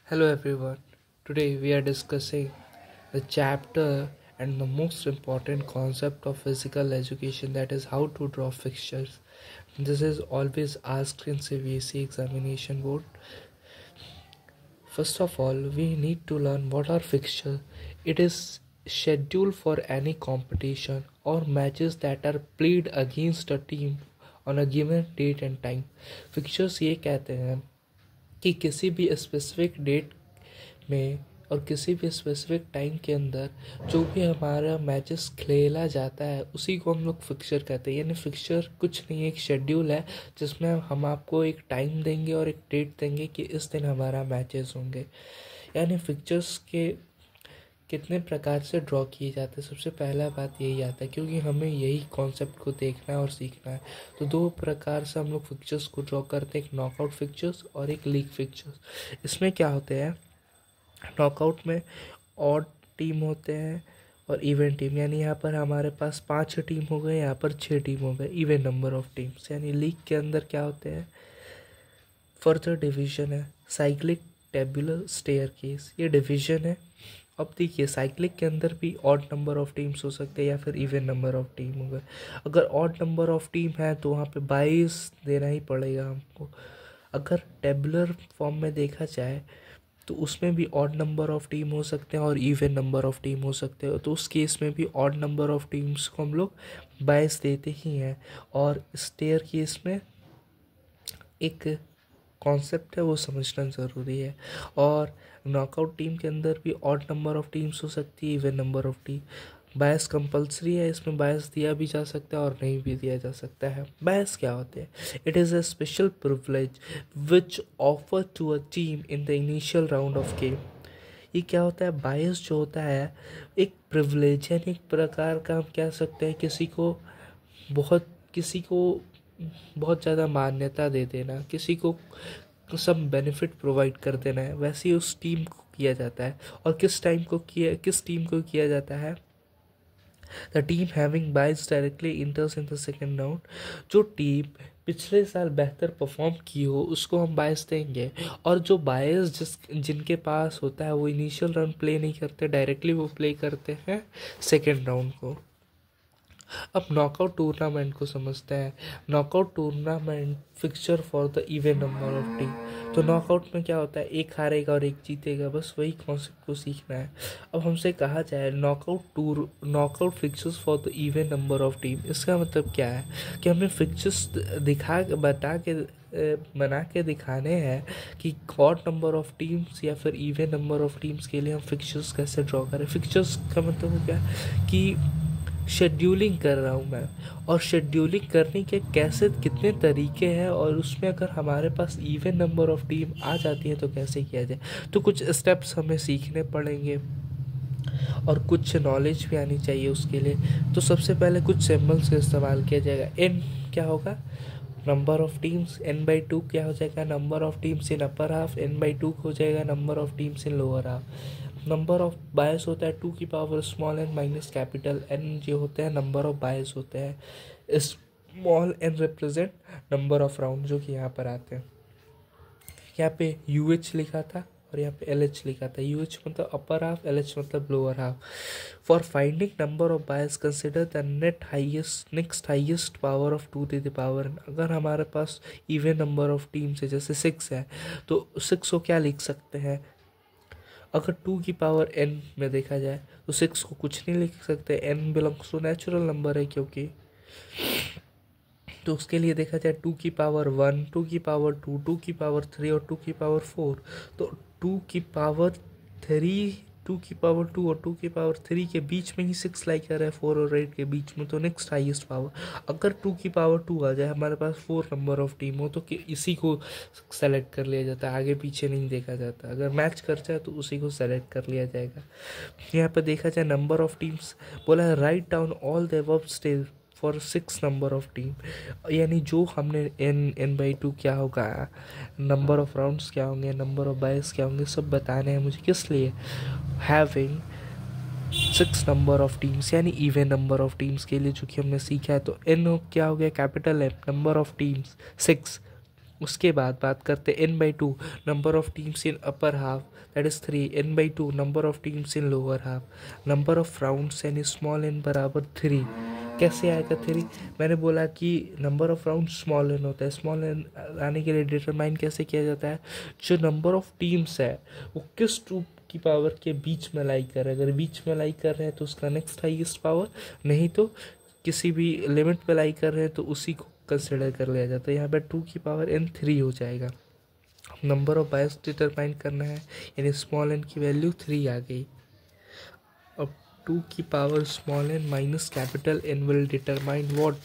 Hello everyone. Today we are discussing the chapter and the most important concept of physical education, that is how to draw fixtures. This is always asked in CBSE examination board. First of all, we need to learn what are fixtures. It is schedule for any competition or matches that are played against a team on a given date and time. Fixtures ये कहते हैं कि किसी भी specific date में और किसी भी स्पेसिफिक टाइम के अंदर जो भी हमारा मैचेस खेला जाता है उसी को हम लोग फिक्सचर कहते हैं। यानी फिक्सचर कुछ नहीं, एक शेड्यूल है जिसमें हम आपको एक टाइम देंगे और एक डेट देंगे कि इस दिन हमारा मैचेस होंगे। यानी फिक्सचर्स के कितने प्रकार से ड्रॉ किए जाते हैं, सबसे पहला बात यही आता है, क्योंकि हमें यही कॉन्सेप्ट को देखना है और सीखना है। तो दो प्रकार से हम लोग फिक्सचर्स को ड्रॉ करते हैं, एक नॉकआउट फिक्सचर्स और एक लीग फिक्सचर्स। इसमें क्या होते हैं, नॉकआउट में ऑड टीम होते हैं और इवन टीम। यानी यहाँ पर हमारे पास 5 टीम हो गए, यहाँ पर 6 टीम हो गए, इवन नंबर ऑफ टीम्स। यानी लीग के अंदर क्या होते हैं, फर्दर डिवीजन है, साइक्लिक टेबुलर स्टेयरकेस, ये डिवीजन है। अब देखिए, साइक्लिक के अंदर भी ऑड नंबर ऑफ टीम्स हो सकते हैं या फिर इवन नंबर ऑफ टीम हो गए। अगर ऑड नंबर ऑफ टीम है तो वहाँ पे 22 देना ही पड़ेगा हमको। अगर टेबुलर फॉर्म में देखा जाए तो उसमें भी ऑड नंबर ऑफ टीम हो सकते हैं और इवन नंबर ऑफ टीम हो सकते हैं। तो उस केस में भी ऑड नंबर ऑफ टीम्स को हम लोग 22 देते ही हैं। और स्टेयर केस में एक कॉन्सेप्ट है, वो समझना ज़रूरी है। और नॉकआउट टीम के अंदर भी ऑड नंबर ऑफ टीम्स हो सकती है, even number of team. Bias compulsory है, इसमें बायस दिया भी जा सकता है और नहीं भी दिया जा सकता है। बायस क्या होते हैं, it is a special privilege which offer to a team in the initial round of game. ये क्या होता है, बायस जो होता है एक प्रिविलेज, यानी एक प्रकार का हम कह सकते हैं किसी को बहुत ज़्यादा मान्यता दे देना, किसी को सब बेनिफिट प्रोवाइड कर देना है, वैसे ही उस टीम को किया जाता है। और किस टीम को किया जाता है, the team having byes directly enters in the second round. जो टीम पिछले साल बेहतर परफॉर्म की हो उसको हम बायस देंगे, और जो बायस जिनके पास होता है वो इनिशियल राउंड प्ले नहीं करते, डायरेक्टली वो प्ले करते हैं सेकेंड राउंड को। अब नॉकआउट टूर्नामेंट को समझते हैं। Knockout tournament fixture for the even number of team. तो नॉकआउट में क्या होता है, एक हारेगा और एक जीतेगा, बस वही कॉन्सेप्ट को सीखना है। अब हमसे कहा जाए knockout fixtures for the even number of team, इसका मतलब क्या है कि हमें फिक्सचर्स बना के दिखाने हैं कि ऑड नंबर ऑफ टीम्स या फिर इवन नंबर ऑफ टीम्स के लिए हम फिक्सचर्स कैसे ड्रॉ करें। फिक्सचर्स का मतलब क्या है कि शेड्यूलिंग कर रहा हूँ मैं, और शेड्यूलिंग करने के कैसे कितने तरीके हैं, और उसमें अगर हमारे पास इवन नंबर ऑफ टीम आ जाती है तो कैसे किया जाए। तो कुछ स्टेप्स हमें सीखने पड़ेंगे और कुछ नॉलेज भी आनी चाहिए उसके लिए। तो सबसे पहले कुछ सिंबल्स का इस्तेमाल किया जाएगा। एन क्या होगा, नंबर ऑफ टीम्स। n/2 क्या हो जाएगा, number of teams in upper half. n/2 हो जाएगा number of teams in lower half. Number of byes होता है 2 की power small n minus capital N, जो होते हैं नंबर ऑफ बायस होते हैं। Small n represent number of round जो कि यहाँ पर आते हैं। यहाँ पे UH लिखा था और यहाँ पे LH लिखा था। UH मतलब अपर हाफ, LH मतलब lower half. For finding number of byes consider the next highest power of 2 to the power n। अगर हमारे पास इवन नंबर ऑफ टीम्स है, जैसे 6 है, तो 6 को क्या लिख सकते हैं, अगर 2 की पावर n में देखा जाए तो 6 को कुछ नहीं लिख सकते, n belongs to natural number है क्योंकि। तो उसके लिए देखा जाए 2 की पावर 1, 2 की पावर 2, 2 की पावर 3 और 2 की पावर 4। तो 2 की पावर 3, 2 की पावर 2 और 2 की पावर 3 के बीच में ही 6 लाई कर रहा है, 4 और 8 के बीच में, तो नेक्स्ट हाईएस्ट पावर। अगर 2 की पावर 2 आ जाए, हमारे पास 4 नंबर ऑफ टीम हो, तो इसी को सेलेक्ट कर लिया जाता है, आगे पीछे नहीं देखा जाता। अगर मैच कर जाए तो उसी को सेलेक्ट कर लिया जाएगा। यहाँ पर देखा जाए नंबर ऑफ टीम्स, बोला है write down all the above stage for 6 number of team. यानी जो हमने n/2 क्या होगा, नंबर ऑफ राउंड्स क्या होंगे, नंबर ऑफ बायस क्या होंगे, सब बताने हैं मुझे। किस लिए, हैविंग 6 नंबर ऑफ टीम्स, यानी इवन नंबर ऑफ टीम्स के लिए, जो कि हमने सीखा है। तो n क्या हो गया, capital N, number of teams 6, उसके बाद बात करते हैं n/2 number of teams in upper half, that is 3, n/2 number of teams in lower half, number of rounds N small N बराबर 3। कैसे आएगा 3? मैंने बोला कि number of round small N होता है, स्मॉल एन आने के लिए डिटरमाइन कैसे किया जाता है, जो नंबर ऑफ टीम्स है वो किस 2 की पावर के बीच में लाई कर रहे हैं। अगर बीच में लाई कर रहे हैं तो उसका नेक्स्ट हाईएस्ट पावर, नहीं तो किसी भी लिमिट पे लाई कर रहे हैं तो उसी को कंसिडर कर लिया जाता है। यहाँ पे 2 की पावर n 3 हो जाएगा। नंबर ऑफ बायस डिटरमाइन करना है, यानी स्मॉल n की वैल्यू 3 आ गई। अब 2 की power small n minus capital N will determine what,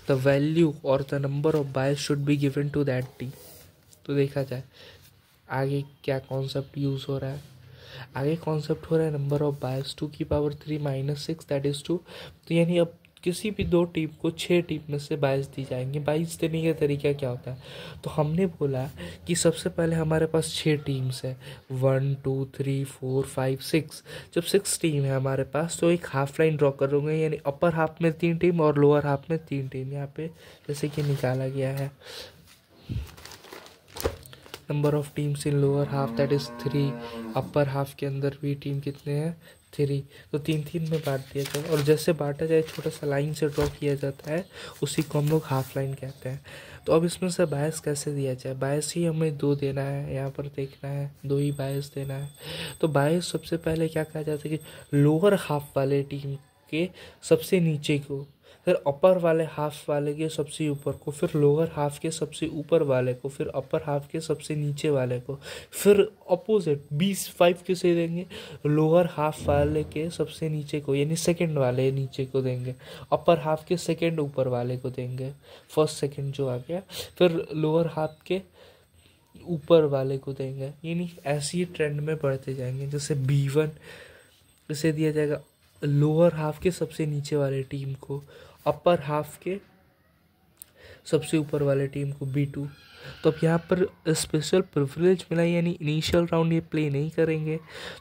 the value और the number of bias should be given to that T. तो देखा जाए आगे क्या कॉन्सेप्ट यूज़ हो रहा है। आगे कॉन्सेप्ट हो रहा है नंबर ऑफ बायस 2 की पावर 3 माइनस 6 दैट इज 2। तो यानी अब किसी भी 2 टीम को 6 टीम में से बायस दी जाएंगे। बायस देने का तरीका क्या होता है, तो हमने बोला कि सबसे पहले हमारे पास 6 टीम्स है, 1 2 3 4 5 6। जब 6 टीम है हमारे पास तो एक हाफ लाइन ड्रॉ करोगे, यानी अपर हाफ में 3 टीम और लोअर हाफ में 3 टीम। यहाँ पे जैसे कि निकाला गया है number of teams in lower half that is 3, upper half के अंदर भी टीम कितने हैं 3। तो 3 में बांट दिया जाए, और जैसे बांटा जाए छोटा सा लाइन से ड्रॉ किया जाता है, उसी को हम लोग हाफ लाइन कहते हैं। तो अब इसमें से बायस कैसे दिया जाए, बायस ही हमें 2 देना है, यहाँ पर देखना है 2 ही बायस देना है। तो बायस सबसे पहले क्या कहा जाता है कि लोअर हाफ वाले टीम के सबसे नीचे को, फिर अपर वाले हाफ वाले के सबसे ऊपर को, फिर लोअर हाफ के सबसे ऊपर वाले को, फिर अपर हाफ के सबसे नीचे वाले को, फिर अपोजिट 25 किसे देंगे, लोअर हाफ वाले के सबसे नीचे को, यानी सेकंड वाले नीचे को देंगे, अपर हाफ के सेकंड ऊपर वाले को देंगे, फर्स्ट सेकंड जो आ गया, फिर लोअर हाफ के ऊपर वाले को देंगे। यानी ऐसे ही ट्रेंड में बढ़ते जाएंगे। जैसे B1 इसे दिया जाएगा लोअर हाफ के सबसे नीचे वाले टीम को, अपर हाफ के सबसे ऊपर वाले टीम को B2। तो अब यहाँ पर स्पेशल प्रिविलेज मिला, यानी इनिशियल राउंड ये प्ले नहीं करेंगे,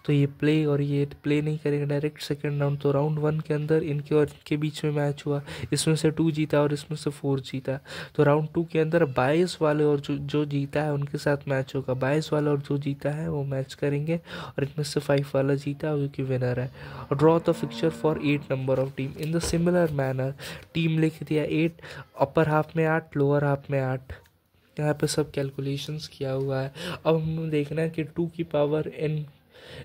तो ये प्ले नहीं करेंगे डायरेक्ट सेकंड राउंड। तो राउंड 1 के अंदर इनके और इनके बीच में मैच हुआ, इसमें से 2 जीता और इसमें से 4 जीता। तो राउंड 2 के अंदर 22 वाले और जो जीता है उनके साथ मैच होगा, 22 वाला और जो जीता है वो मैच करेंगे, और इनमें से 5 वाला जीता जो कि विनर है। Draw the fixture for 8 number of team in the similar manner. Team लिख दिया 8, अपर हाफ में 8, लोअर हाफ में 8। यहाँ पे सब कैलकुलेशंस किया हुआ है। अब हमें देखना है कि 2 की पावर n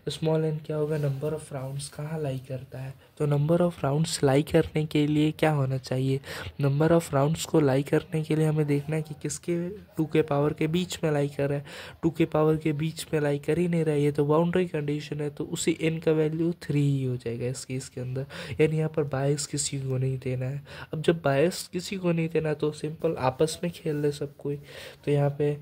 स्मॉल n क्या होगा, नंबर ऑफ राउंड्स कहाँ लाई करता है। तो नंबर ऑफ राउंड्स लाई करने के लिए क्या होना चाहिए, नंबर ऑफ राउंड्स को लाई करने के लिए हमें देखना है कि किसके 2 के पावर के बीच में लाई कर रहा है। 2 के पावर के बीच में लाई कर ही नहीं रहा है, ये तो बाउंड्री कंडीशन है, तो उसी n का वैल्यू 3 ही हो जाएगा इस केस के अंदर। यानी यहाँ पर बायस किसी को नहीं देना है। अब जब बायस किसी को नहीं देना तो सिंपल आपस में खेल ले सब कोई। तो यहाँ पे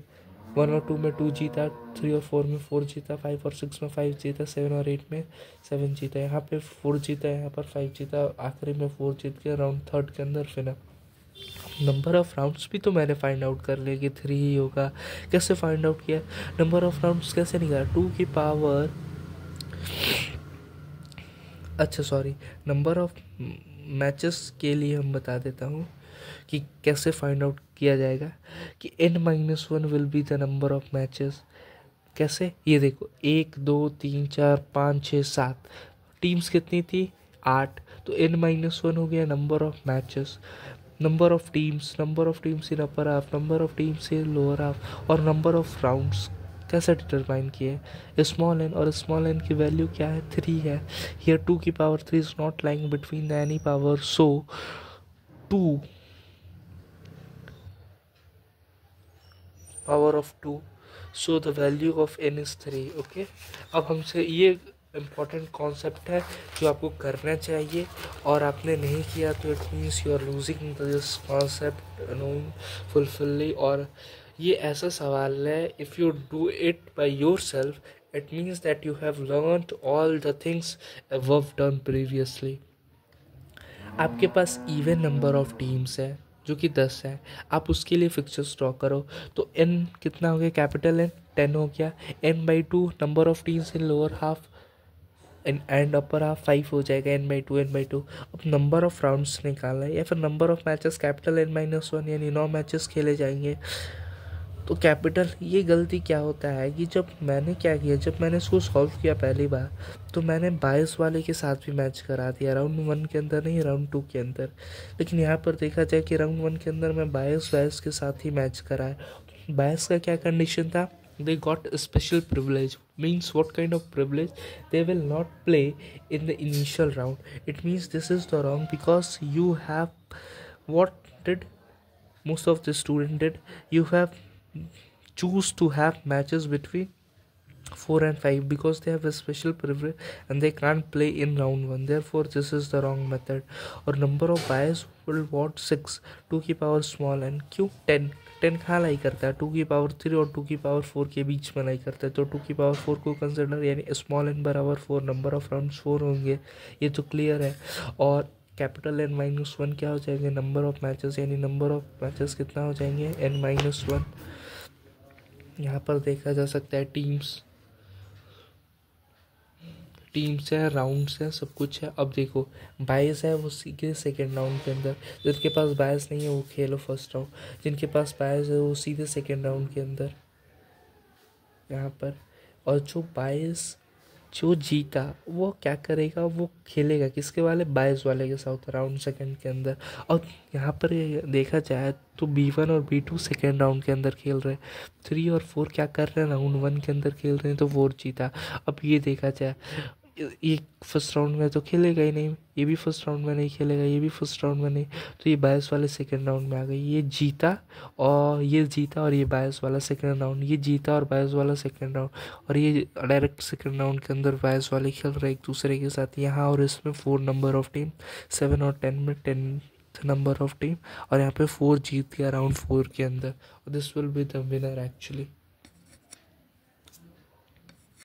1 और 2 में 2 जीता, 3 और 4 में 4 जीता, 5 और 6 में 5 जीता, 7 और 8 में 7 जीता। यहाँ पे 4 जीता, यहाँ पर 5 जीता, आखिरी में 4 जीत के राउंड 3 के अंदर फिर नंबर ऑफ राउंड्स भी तो मैंने फाइंड आउट कर लिया कि 3 ही होगा। कैसे फाइंड आउट किया, नंबर ऑफ राउंड्स कैसे निकाला, 2 की पावर नंबर ऑफ मैचेस के लिए हम बता देता हूँ कि कैसे फाइंड आउट किया जाएगा कि n-1 will be the number of matches. कैसे, ये देखो 1 2 3 4 5 6 7 टीम्स कितनी थी 8, तो n-1 हो गया number of matches. Number of teams in upper half, number of teams in lower half, और नंबर ऑफ राउंड्स कैसे डिटरमाइन किए, स्मॉल n, और स्मॉल n की वैल्यू क्या है 3 है। हियर 2 की power 3 is not lying between the any power, so 2 power of 2, so the value of n is 3। Okay, अब हमसे ये इम्पॉर्टेंट कॉन्सेप्ट है जो आपको करना चाहिए, और आपने नहीं किया तो it means you are losing this concept knowing fully. और ये ऐसा सवाल है, if you do it by yourself it means that you have learned all the things above done previously. आपके पास इवन नंबर ऑफ टीम्स है जो कि 10 है, आप उसके लिए फिक्चर्स ड्रॉ करो। तो n कितना हो गया, कैपिटल N 10 हो गया, n/2 number of teams in lower half and upper half 5 हो जाएगा, n/2। अब नंबर ऑफ राउंड्स निकालना है, या फिर number of matches capital N-1, यानी 9 मैचेस खेले जाएंगे। तो कैपिटल, ये गलती क्या होता है कि जब मैंने क्या किया, जब मैंने इसको सॉल्व किया पहली बार, तो मैंने बायस वाले के साथ भी मैच करा दिया, राउंड 1 के अंदर नहीं, राउंड 2 के अंदर। लेकिन यहाँ पर देखा जाए कि राउंड 1 के अंदर मैं बायस के साथ ही मैच कराया। बायस का क्या कंडीशन था, they got a special privilege. Means what kind of privilege? They will not play in the initial round. It means this is the wrong, because you have, what did most of the student did, you have choose to have matches between 4 and 5 because they have a special privilege and they can't play in round 1. Therefore this is the wrong method. और number of bias will what 6, 2 की power small N, क्यों 10, 10 कहाँ लाई करता है, 2 की power 3 और 2 की power 4 के बीच में लाई करता है, तो 2 की पावर 4 को कंसिडर, यानी स्मॉल एन बराबर 4, नंबर ऑफ राउंड्स 4 होंगे, ये तो क्लियर है। और कैपिटल एन माइनस 1 क्या हो जाएंगे, नंबर ऑफ मैचेस, यानी नंबर ऑफ मैचेस कितना हो जाएंगे, एन माइनस 1। यहाँ पर देखा जा सकता है टीम्स है, राउंड्स है, सब कुछ है। अब देखो बायस है वो सीधे सेकेंड राउंड के अंदर, जिनके पास बायस नहीं है वो खेलो फर्स्ट राउंड, जिनके पास बायस है वो सीधे सेकेंड राउंड के अंदर यहाँ पर। और जो जीता वो क्या करेगा, वो खेलेगा किसके वाले, बायस वाले के साथ राउंड सेकंड के अंदर। और यहाँ पर देखा जाए तो B1 और B2 सेकेंड राउंड के अंदर खेल रहे हैं, 3 और 4 क्या कर रहे हैं, राउंड 1 के अंदर खेल रहे हैं, तो 4 जीता। अब ये देखा जाए, ये फर्स्ट राउंड में तो खेलेगा ही नहीं, ये भी फर्स्ट राउंड में नहीं खेलेगा, ये भी फर्स्ट राउंड में नहीं, तो ये बायस वाले सेकेंड राउंड में आ गई, ये जीता और ये बायस वाला सेकेंड राउंड, ये जीता और बायस वाला सेकेंड राउंड, और ये डायरेक्ट सेकेंड राउंड के अंदर बायस वाले खेल रहे एक दूसरे के साथ यहाँ। और इसमें 4 नंबर ऑफ टीम, 7 और 10 में 10 नंबर ऑफ टीम, और यहाँ पे 4 जीत गया राउंड 4 के अंदर, this will be the winner actually.